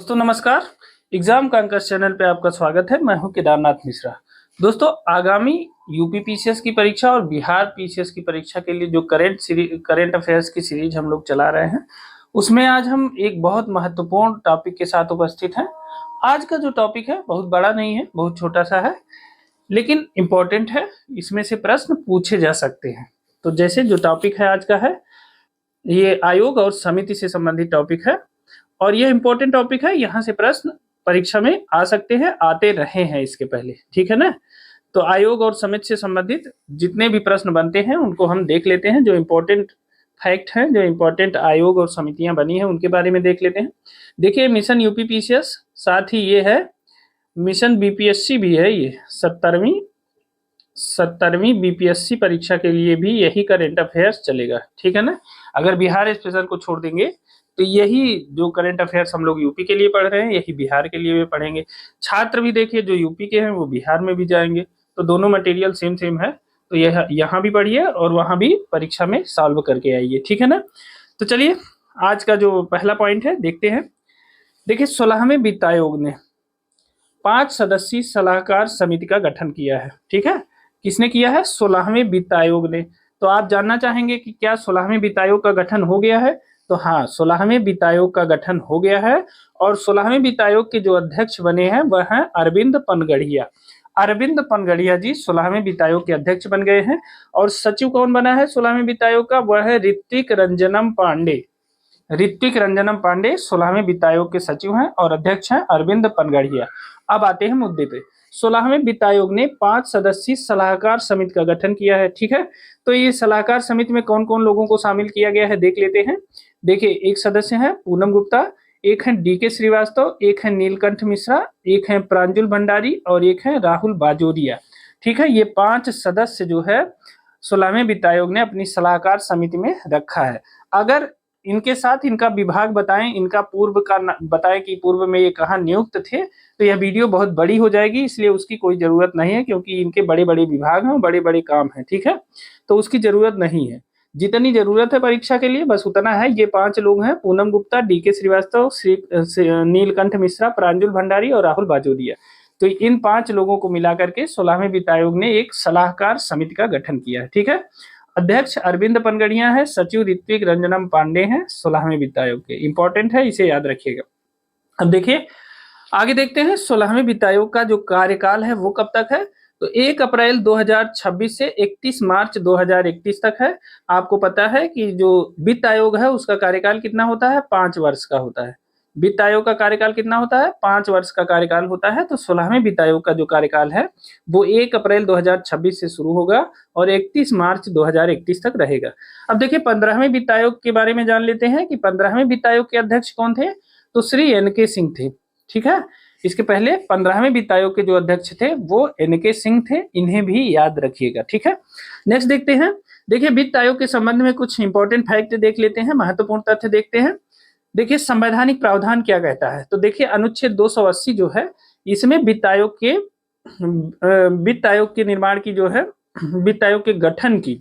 दोस्तों नमस्कार। Exam कांकर्स channel पे आपका स्वागत है। मैं हूं केदारनाथ मिश्रा। दोस्तों आगामी यूपी पीसीएस की परीक्षा और बिहार पीसीएस की परीक्षा के लिए जो करंट अफेयर्स की सीरीज हम लोग चला रहे हैं, उसमें आज हम एक बहुत महत्वपूर्ण टॉपिक के साथ उपस्थित हैं। आज का जो टॉपिक है बहुत बड़ा नहीं है, बहुत छोटा सा है, लेकिन इम्पोर्टेंट है। इसमें से प्रश्न पूछे जा सकते हैं। तो जैसे जो टॉपिक है आज का है, ये आयोग और समिति से संबंधित टॉपिक है और ये इंपॉर्टेंट टॉपिक है। यहाँ से प्रश्न परीक्षा में आ सकते हैं, आते रहे हैं इसके पहले, ठीक है ना। तो आयोग और समिति से संबंधित जितने भी प्रश्न बनते हैं उनको हम देख लेते हैं। जो इम्पोर्टेंट फैक्ट हैं, जो इम्पोर्टेंट आयोग और समितियां बनी हैं, उनके बारे में देख लेते हैं। देखिए, मिशन यूपी पीसीएस, साथ ही ये है मिशन बीपीएससी भी है। ये 17वीं बीपीएससी परीक्षा के लिए भी यही करंट अफेयर्स चलेगा, ठीक है ना। अगर बिहार स्पेशल को छोड़ देंगे तो यही जो करंट अफेयर्स हम लोग यूपी के लिए पढ़ रहे हैं, यही बिहार के लिए भी पढ़ेंगे। छात्र भी देखिए जो यूपी के हैं वो बिहार में भी जाएंगे, तो दोनों मटेरियल सेम सेम है। तो यह यहाँ भी पढ़िए और वहाँ भी परीक्षा में सॉल्व करके आइए, ठीक है ना। तो चलिए आज का जो पहला पॉइंट है देखते हैं। देखिए, 16वें वित्त आयोग ने 5 सदस्यीय सलाहकार समिति का गठन किया है, ठीक है। किसने किया है? 16वें वित्त आयोग ने। तो आप जानना चाहेंगे कि क्या 16वें वित्त आयोग का गठन हो गया है? तो हाँ, 16वें वित्त आयोग का गठन हो गया है और 16वें वित्त आयोग के जो अध्यक्ष बने हैं वह हैं अरविंद पनगड़िया। अरविंद पनगड़िया जी 16वें वित्त आयोग के अध्यक्ष बन गए हैं। और सचिव कौन बना है 16वें वित्त आयोग का? वह है ऋत्विक रंजनम पांडे। ऋत्विक रंजनम पांडे 16वें वित्त आयोग के सचिव हैं और अध्यक्ष हैं अरविंद पनगड़िया। अब आते हैं मुद्दे पे। 16वें वित्त आयोग ने 5 सदस्यीय सलाहकार समिति का गठन किया है, ठीक है। तो ये सलाहकार समिति में कौन कौन लोगों को शामिल किया गया है देख लेते हैं। देखिए, एक सदस्य है पूनम गुप्ता, एक है डीके श्रीवास्तव, एक है नीलकंठ मिश्रा, एक है प्रांजुल भंडारी और एक है राहुल बाजोरिया, ठीक है। ये 5 सदस्य जो है 16वें वित्त आयोग ने अपनी सलाहकार समिति में रखा है। अगर इनके साथ इनका विभाग बताएं, इनका पूर्व का बताएं कि पूर्व में ये कहाँ नियुक्त थे, तो यह वीडियो बहुत बड़ी हो जाएगी, इसलिए उसकी कोई जरूरत नहीं है, क्योंकि इनके बड़े बड़े विभाग हैं, बड़े बड़े काम हैं, ठीक है। तो उसकी जरूरत नहीं है। जितनी जरूरत है परीक्षा के लिए बस उतना है। ये 5 लोग हैं, पूनम गुप्ता, डीके श्रीवास्तव, नीलकंठ मिश्रा, प्रांजुल भंडारी और राहुल बाजोरिया। तो इन 5 लोगों को मिलाकर के 16वें वित्त आयोग ने एक सलाहकार समिति का गठन किया है, ठीक है। अध्यक्ष अरविंद पनगड़िया है, सचिव ऋत्विक रंजनम पांडे हैं 16वें वित्त आयोग के। इंपॉर्टेंट है, इसे याद रखिएगा। अब देखिए आगे देखते हैं 16वें वित्त आयोग का जो कार्यकाल है वो कब तक है। तो 1 अप्रैल 2026 से 31 मार्च 2031 तक है। आपको पता है कि जो वित्त आयोग है उसका कार्यकाल कितना होता है? 5 वर्ष का होता है। वित्त आयोग का कार्यकाल कितना होता है? 5 वर्ष का कार्यकाल होता है। तो 16वें वित्त आयोग का जो कार्यकाल है वो 1 अप्रैल 2026 से शुरू होगा और 31 मार्च 2031 तक रहेगा। अब देखिए 15वें वित्त आयोग के बारे में जान लेते हैं कि 15वें वित्त आयोग के अध्यक्ष कौन थे। तो श्री एन.के. सिंह थे, ठीक है। इसके पहले 15वें वित्त आयोग के जो अध्यक्ष थे वो एन.के. सिंह थे, इन्हें भी याद रखिएगा, ठीक है। नेक्स्ट देखते हैं। देखिए, वित्त आयोग के संबंध में कुछ इंपॉर्टेंट फैक्ट देख लेते हैं, महत्वपूर्ण तथ्य देखते हैं। देखिए, संवैधानिक प्रावधान क्या कहता है। तो देखिए, अनुच्छेद 280 जो है इसमें वित्त आयोग के निर्माण की जो है, वित्त आयोग के गठन की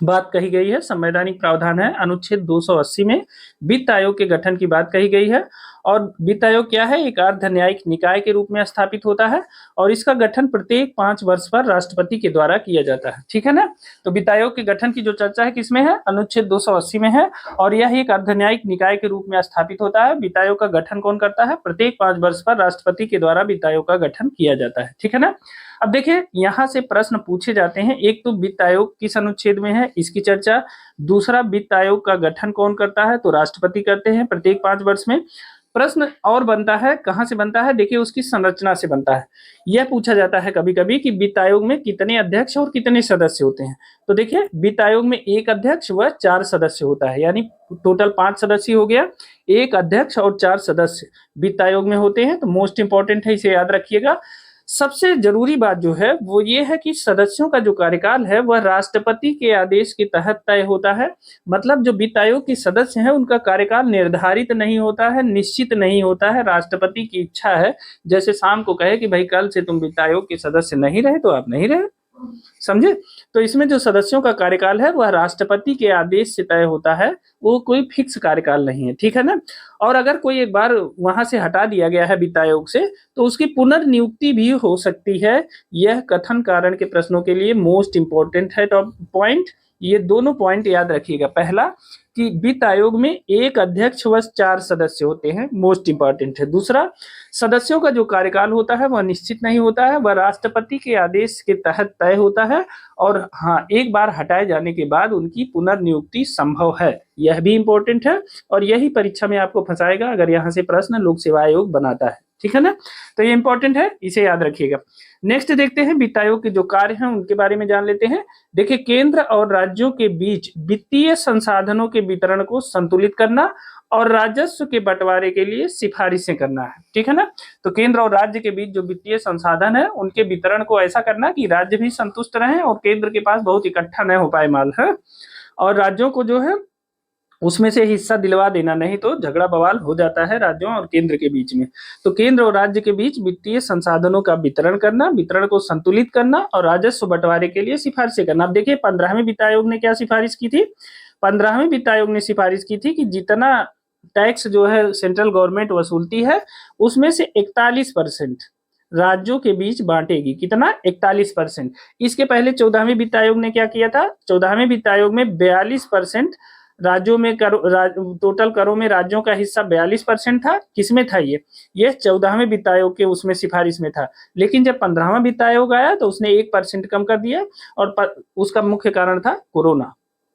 बात कही गई है। संवैधानिक प्रावधान है अनुच्छेद 280 में वित्त आयोग के गठन की बात कही गई है। और वित्त आयोग क्या है? एक अर्ध न्यायिक निकाय के रूप में स्थापित होता है और इसका गठन प्रत्येक 5 वर्ष पर राष्ट्रपति के द्वारा किया जाता है, ठीक है ना। तो वित्त आयोग के गठन की जो चर्चा है किसमें है? अनुच्छेद 280 में है और यह एक अर्ध न्यायिक निकाय के रूप में स्थापित होता है। वित्त आयोग का गठन कौन करता है? प्रत्येक 5 वर्ष पर राष्ट्रपति के द्वारा वित्त आयोग का गठन किया जाता है, ठीक है ना। अब देखिए, यहाँ से प्रश्न पूछे जाते हैं। एक तो वित्त आयोग किस अनुच्छेद में है, इसकी चर्चा। दूसरा, वित्त आयोग का गठन कौन करता है? तो राष्ट्रपति करते हैं प्रत्येक 5 वर्ष में। प्रश्न और बनता है, कहाँ से बनता है? देखिए, उसकी संरचना से बनता है। यह पूछा जाता है कभी कभी कि वित्त आयोग में कितने अध्यक्ष और कितने सदस्य होते हैं। तो देखिए, वित्त आयोग में एक अध्यक्ष व 4 सदस्य होता है, यानी टोटल 5 सदस्य हो गया। एक अध्यक्ष और 4 सदस्य वित्त आयोग में होते हैं। तो मोस्ट इंपॉर्टेंट है, इसे याद रखिएगा। सबसे जरूरी बात जो है वो ये है कि सदस्यों का जो कार्यकाल है वह राष्ट्रपति के आदेश के तहत तय होता है। मतलब जो वित्त आयोग के सदस्य हैं उनका कार्यकाल निर्धारित नहीं होता है, निश्चित नहीं होता है। राष्ट्रपति की इच्छा है, जैसे शाम को कहे कि भाई कल से तुम वित्त आयोग के सदस्य नहीं रहे तो आप नहीं रहे, समझे? तो इसमें जो सदस्यों का कार्यकाल है वह राष्ट्रपति के आदेश से तय होता है, वो कोई फिक्स कार्यकाल नहीं है, ठीक है ना? और अगर कोई एक बार वहां से हटा दिया गया है वित्त आयोग से, तो उसकी पुनर्नियुक्ति भी हो सकती है। यह कथन कारण के प्रश्नों के लिए मोस्ट इंपॉर्टेंट है टॉप पॉइंट। ये दोनों पॉइंट याद रखिएगा। पहला कि वित्त आयोग में एक अध्यक्ष व 4 सदस्य होते हैं, मोस्ट इंपॉर्टेंट है। दूसरा, सदस्यों का जो कार्यकाल होता है वह निश्चित नहीं होता है, वह राष्ट्रपति के आदेश के तहत तय होता है। और हाँ, एक बार हटाए जाने के बाद उनकी पुनर्नियुक्ति संभव है, यह भी इंपॉर्टेंट है। और यही परीक्षा में आपको फंसाएगा अगर यहाँ से प्रश्न लोक सेवा आयोग बनाता है, ठीक है ना? तो ये इंपॉर्टेंट है, इसे याद रखिएगा। नेक्स्ट देखते हैं वित्त आयोग के जो कार्य हैं उनके बारे में जान लेते हैं। देखिए, केंद्र और राज्यों के बीच वित्तीय संसाधनों के वितरण को संतुलित करना और राजस्व के बंटवारे के लिए सिफारिशें करना है, ठीक है ना? तो केंद्र और राज्य के बीच जो वित्तीय संसाधन है उनके वितरण को ऐसा करना कि राज्य भी संतुष्ट रहे और केंद्र के पास बहुत इकट्ठा न हो पाए माल है, और राज्यों को जो है उसमें से हिस्सा दिलवा देना, नहीं तो झगड़ा बवाल हो जाता है राज्यों और केंद्र के बीच में। तो केंद्र और राज्य के बीच वित्तीय संसाधनों का वितरण करना, वितरण को संतुलित करना और राजस्व बंटवारे के लिए सिफारिशें करना। अब देखिए, 15वें वित्त आयोग ने क्या सिफारिश की थी? 15वें वित्त आयोग ने सिफारिश की थी कि जितना टैक्स जो है सेंट्रल गवर्नमेंट वसूलती है उसमें से 41% राज्यों के बीच बांटेगी। कितना? 41%। इसके पहले 14वें वित्त आयोग ने क्या किया था? 14वें वित्त आयोग में 42% राज्यों में टोटल करों में राज्यों का हिस्सा 42% था। किसमें था ये 14वें वित्त आयोग के उसमें सिफारिश में था। लेकिन जब 15वां वित्त आयोग आया तो उसने 1% कम कर दिया, और उसका मुख्य कारण था कोरोना,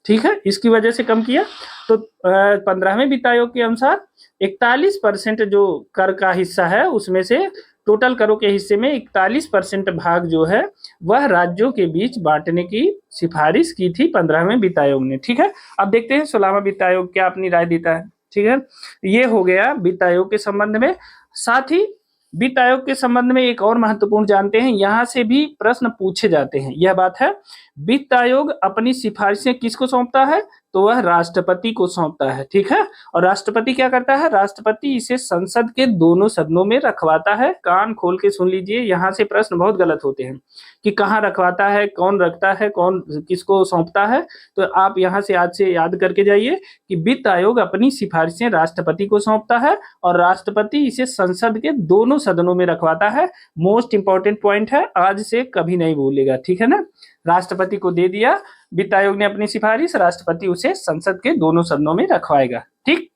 ठीक है, इसकी वजह से कम किया। तो 15वें वित्त आयोग के अनुसार 41% जो कर का हिस्सा है उसमें से टोटल करों के हिस्से में 41% भाग जो है वह राज्यों के बीच बांटने की सिफारिश की थी 15वें वित्त आयोग ने, ठीक है। अब देखते हैं 16वां वित्त आयोग क्या अपनी राय देता है, ठीक है। ये हो गया वित्त आयोग के संबंध में। साथ ही वित्त आयोग के संबंध में एक और महत्वपूर्ण जानते हैं, यहां से भी प्रश्न पूछे जाते हैं, यह बात है। वित्त आयोग अपनी सिफारिशें किसको सौंपता है? तो वह राष्ट्रपति को सौंपता है, ठीक है। और राष्ट्रपति क्या करता है? राष्ट्रपति इसे संसद के दोनों सदनों में रखवाता है। कान खोल के सुन लीजिए, यहाँ से प्रश्न बहुत गलत होते हैं कि कहाँ रखवाता है, कौन रखता है, कौन किसको सौंपता है। तो आप यहाँ से आज से याद करके जाइए कि वित्त आयोग अपनी सिफारिशें राष्ट्रपति को सौंपता है और राष्ट्रपति इसे संसद के दोनों सदनों में रखवाता है। मोस्ट इंपॉर्टेंट पॉइंट है, आज से कभी नहीं भूलेगा, ठीक है ना। राष्ट्रपति को दे दिया वित्त आयोग ने अपनी सिफारिश, राष्ट्रपति उसे संसद के दोनों सदनों में रखवाएगा, ठीक।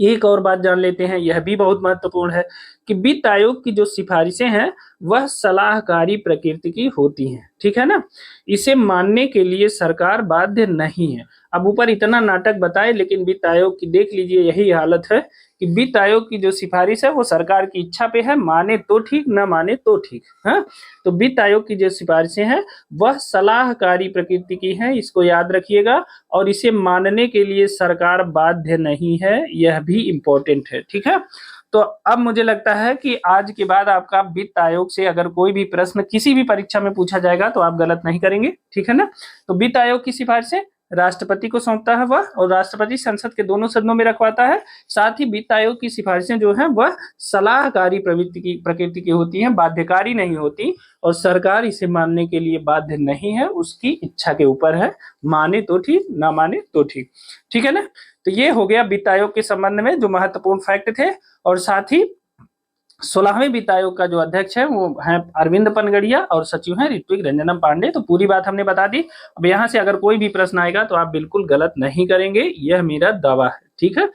एक और बात जान लेते हैं, यह भी बहुत महत्वपूर्ण है कि वित्त आयोग की जो सिफारिशें हैं वह सलाहकारी प्रकृति की होती हैं, ठीक है ना। इसे मानने के लिए सरकार बाध्य नहीं है। अब ऊपर इतना नाटक बताए, लेकिन वित्त आयोग की देख लीजिए यही हालत है कि वित्त आयोग की जो सिफारिश है वो सरकार की इच्छा पे है, माने तो ठीक, न माने तो ठीक, हाँ। तो वित्त आयोग की जो सिफारिशें हैं वह सलाहकारी प्रकृति की हैं, इसको याद रखिएगा। और इसे मानने के लिए सरकार बाध्य नहीं है, यह भी इंपॉर्टेंट है, ठीक है। तो अब मुझे लगता है कि आज के बाद आपका वित्त आयोग से अगर कोई भी प्रश्न किसी भी परीक्षा में पूछा जाएगा तो आप गलत नहीं करेंगे, ठीक है ना। तो वित्त आयोग की सिफारिशें राष्ट्रपति को सौंपता है वह, और राष्ट्रपति संसद के दोनों सदनों में रखवाता है। साथ ही वित्त आयोग की सिफारिशें जो हैं वह सलाहकारी प्रकृति की होती हैं, बाध्यकारी नहीं होती, और सरकार इसे मानने के लिए बाध्य नहीं है, उसकी इच्छा के ऊपर है, माने तो ठीक, ना माने तो ठीक, ठीक है ना। तो ये हो गया वित्त आयोग के संबंध में जो महत्वपूर्ण फैक्ट थे। और साथ ही 16वें वित्त आयोग का जो अध्यक्ष है वो है अरविंद पनगड़िया और सचिव हैं ऋत्विक रंजनम पांडे। तो पूरी बात हमने बता दी। अब यहाँ से अगर कोई भी प्रश्न आएगा तो आप बिल्कुल गलत नहीं करेंगे, यह मेरा दावा है, ठीक है।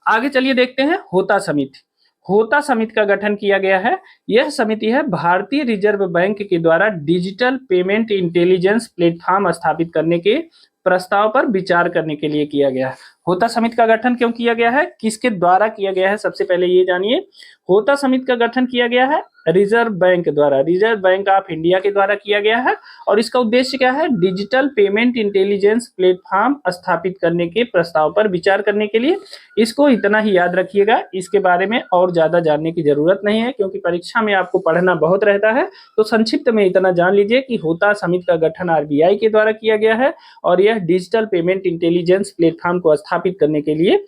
आगे चलिए देखते हैं होता समिति। होता समिति का गठन किया गया है। यह समिति है भारतीय रिजर्व बैंक के द्वारा डिजिटल पेमेंट इंटेलिजेंस प्लेटफॉर्म स्थापित करने के प्रस्ताव पर विचार करने के लिए किया गया है। होता समिति का गठन क्यों किया गया है, किसके द्वारा किया गया है, सबसे पहले ये जानिए। होता समिति का गठन किया गया है रिजर्व बैंक द्वारा, रिजर्व बैंक ऑफ इंडिया के द्वारा किया गया है। और इसका उद्देश्य क्या है? डिजिटल पेमेंट इंटेलिजेंस प्लेटफॉर्म स्थापित करने के प्रस्ताव पर विचार करने के लिए। इसको इतना ही याद रखिएगा, इसके बारे में और ज्यादा जानने की जरूरत नहीं है, क्योंकि परीक्षा में आपको पढ़ना बहुत रहता है। तो संक्षिप्त में इतना जान लीजिए कि होता समिति का गठन आरबीआई के द्वारा किया गया है और यह डिजिटल पेमेंट इंटेलिजेंस प्लेटफॉर्म को स्थापित करने के लिए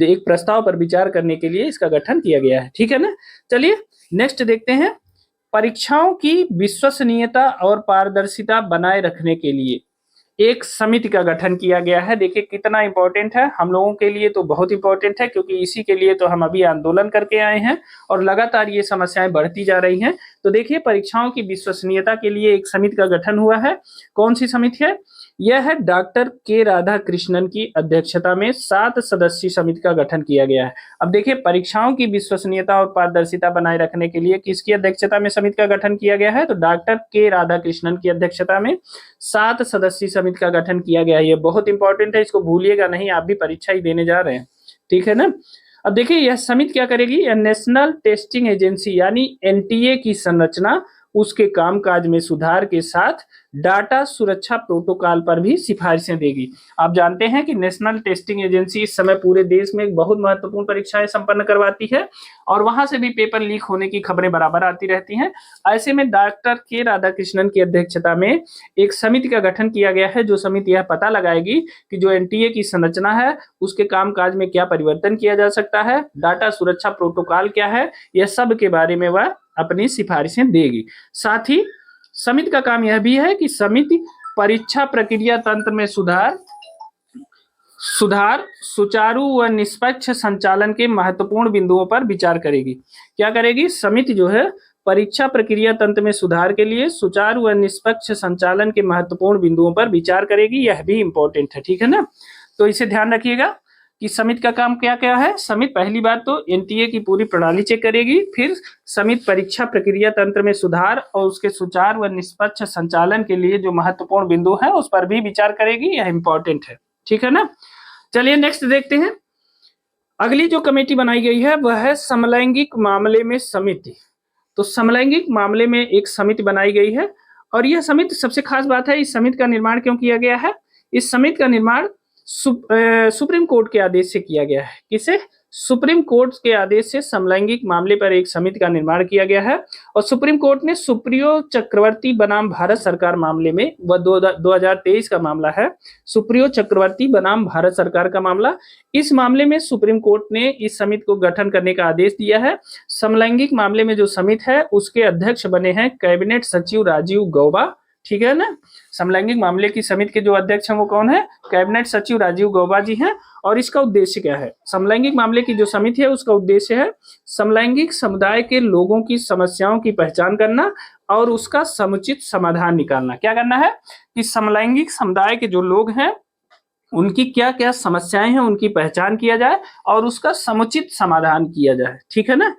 एक प्रस्ताव पर विचार करने के लिए इसका गठन किया गया है, ठीक है ना। चलिए नेक्स्ट देखते हैं परीक्षाओं की विश्वसनीयता और पारदर्शिता बनाए रखने के लिए एक समिति का गठन किया गया है। देखिए कितना इंपॉर्टेंट है, हम लोगों के लिए तो बहुत इंपॉर्टेंट है, क्योंकि इसी के लिए तो हम अभी आंदोलन करके आए हैं और लगातार ये समस्याएं बढ़ती जा रही हैं। तो देखिए परीक्षाओं की विश्वसनीयता के लिए एक समिति का गठन हुआ है। कौन सी समिति है? यह है डॉक्टर के राधाकृष्णन की अध्यक्षता में 7 सदस्यीय समिति का गठन किया गया है। अब देखिए परीक्षाओं की विश्वसनीयता और पारदर्शिता बनाए रखने के लिए किसकी अध्यक्षता में समिति का गठन किया गया है? तो डॉक्टर के राधाकृष्णन की अध्यक्षता में 7 सदस्यीय समिति का गठन किया गया है। ये बहुत इंपॉर्टेंट है, इसको भूलिएगा नहीं, आप भी परीक्षा ही देने जा रहे हैं, ठीक है ना। अब देखिए यह समिति क्या करेगी? यह नेशनल टेस्टिंग एजेंसी यानी एनटीए की संरचना, उसके कामकाज में सुधार के साथ डाटा सुरक्षा प्रोटोकॉल पर भी सिफारिशें देगी। आप जानते हैं कि नेशनल टेस्टिंग एजेंसी इस समय पूरे देश में एक बहुत महत्वपूर्ण परीक्षाएं संपन्न करवाती है और वहां से भी पेपर लीक होने की खबरें बराबर आती रहती हैं। ऐसे में डॉक्टर के राधाकृष्णन की अध्यक्षता में एक समिति का गठन किया गया है, जो समिति यह पता लगाएगी कि जो एनटीए की संरचना है उसके कामकाज में क्या परिवर्तन किया जा सकता है, डाटा सुरक्षा प्रोटोकॉल क्या है, यह सब के बारे में वह अपनी सिफारिशें देगी। साथ ही समिति का काम यह भी है कि समिति परीक्षा प्रक्रिया तंत्र में सुधार, सुचारू व निष्पक्ष संचालन के महत्वपूर्ण बिंदुओं पर विचार करेगी। क्या करेगी? समिति जो है परीक्षा प्रक्रिया तंत्र में सुधार के लिए सुचारू व निष्पक्ष संचालन के महत्वपूर्ण बिंदुओं पर विचार करेगी। यह भी इंपॉर्टेंट है, ठीक है ना। तो इसे ध्यान रखिएगा कि समिति का काम क्या क्या है। समिति पहली बात तो एनटीए की पूरी प्रणाली चेक करेगी, फिर समिति परीक्षा प्रक्रिया तंत्र में सुधार और उसके सुचारू व निष्पक्ष संचालन के लिए जो महत्वपूर्ण बिंदु है उस पर भी विचार करेगी। यह इंपॉर्टेंट है, ठीक है ना। चलिए नेक्स्ट देखते हैं। अगली जो कमेटी बनाई गई है वह है समलैंगिक मामले में समिति। तो समलैंगिक मामले में एक समिति बनाई गई है और यह समिति, सबसे खास बात है इस समिति का निर्माण क्यों किया गया है? इस समिति का निर्माण सुप्रीम कोर्ट के आदेश से किया गया है। किसे? सुप्रीम कोर्ट के आदेश से समलैंगिक मामले पर एक समिति का निर्माण किया गया है और सुप्रीम कोर्ट ने सुप्रियो चक्रवर्ती बनाम भारत सरकार मामले में, वह 2023 का मामला है, सुप्रियो चक्रवर्ती बनाम भारत सरकार का मामला, इस मामले में सुप्रीम कोर्ट ने इस समिति को गठन करने का आदेश दिया है। समलैंगिक मामले में जो समिति है उसके अध्यक्ष बने हैं कैबिनेट सचिव राजीव गौबा, ठीक है ना। समलैंगिक मामले की समिति के जो अध्यक्ष हैं वो कौन है? कैबिनेट सचिव राजीव गौबा जी हैं। और इसका उद्देश्य क्या है? समलैंगिक मामले की जो समिति है उसका उद्देश्य है समलैंगिक समुदाय के लोगों की समस्याओं की पहचान करना और उसका समुचित समाधान निकालना। क्या करना है कि समलैंगिक समुदाय के जो लोग हैं उनकी क्या क्या समस्याएं हैं उनकी पहचान किया जाए और उसका समुचित समाधान किया जाए, ठीक है ना।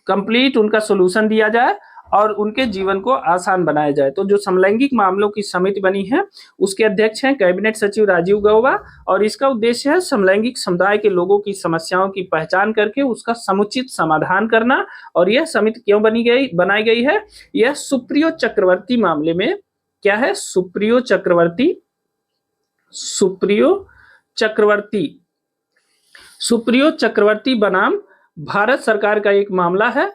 कंप्लीट उनका सोल्यूशन दिया जाए और उनके जीवन को आसान बनाया जाए। तो जो समलैंगिक मामलों की समिति बनी है उसके अध्यक्ष हैं कैबिनेट सचिव राजीव गौबा और इसका उद्देश्य है समलैंगिक समुदाय के लोगों की समस्याओं की पहचान करके उसका समुचित समाधान करना। और यह समिति क्यों बनाई गई है? यह सुप्रियो चक्रवर्ती मामले में, क्या है? सुप्रियो चक्रवर्ती बनाम भारत सरकार का एक मामला है।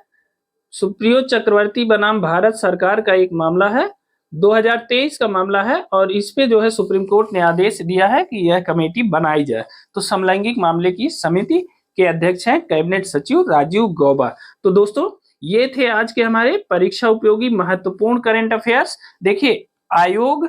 सुप्रियो चक्रवर्ती बनाम भारत सरकार का एक मामला है, 2023 का मामला है और इस पे जो है सुप्रीम कोर्ट ने आदेश दिया है कि यह कमेटी बनाई जाए। तो समलैंगिक मामले की समिति के अध्यक्ष हैं कैबिनेट सचिव राजीव गौबा। तो दोस्तों ये थे आज के हमारे परीक्षा उपयोगी महत्वपूर्ण करंट अफेयर्स। देखिए आयोग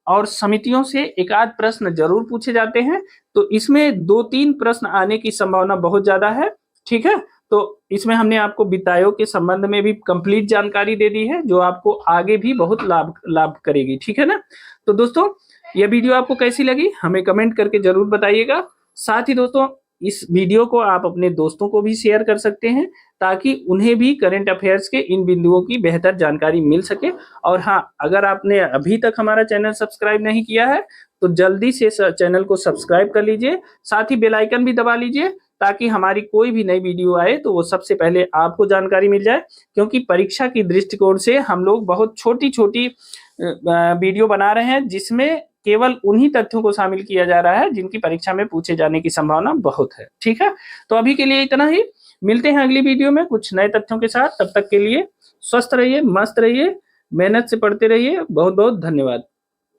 और समितियों से एक आध प्रश्न जरूर पूछे जाते हैं, तो इसमें 2-3 प्रश्न आने की संभावना बहुत ज्यादा है, ठीक है। तो इसमें हमने आपको वित्त आयोग के संबंध में भी कंप्लीट जानकारी दे दी है जो आपको आगे भी बहुत लाभ करेगी, ठीक है ना। तो दोस्तों यह वीडियो आपको कैसी लगी हमें कमेंट करके जरूर बताइएगा। साथ ही दोस्तों इस वीडियो को आप अपने दोस्तों को भी शेयर कर सकते हैं ताकि उन्हें भी करंट अफेयर्स के इन बिंदुओं की बेहतर जानकारी मिल सके। और हाँ, अगर आपने अभी तक हमारा चैनल सब्सक्राइब नहीं किया है तो जल्दी से चैनल को सब्सक्राइब कर लीजिए, साथ ही बेल आइकन भी दबा लीजिए ताकि हमारी कोई भी नई वीडियो आए तो वो सबसे पहले आपको जानकारी मिल जाए। क्योंकि परीक्षा की दृष्टिकोण से हम लोग बहुत छोटी छोटी वीडियो बना रहे हैं जिसमें केवल उन्हीं तथ्यों को शामिल किया जा रहा है जिनकी परीक्षा में पूछे जाने की संभावना बहुत है, ठीक है। तो अभी के लिए इतना ही, मिलते हैं अगली वीडियो में कुछ नए तथ्यों के साथ। तब तक के लिए स्वस्थ रहिए, मस्त रहिए, मेहनत से पढ़ते रहिए। बहुत बहुत धन्यवाद।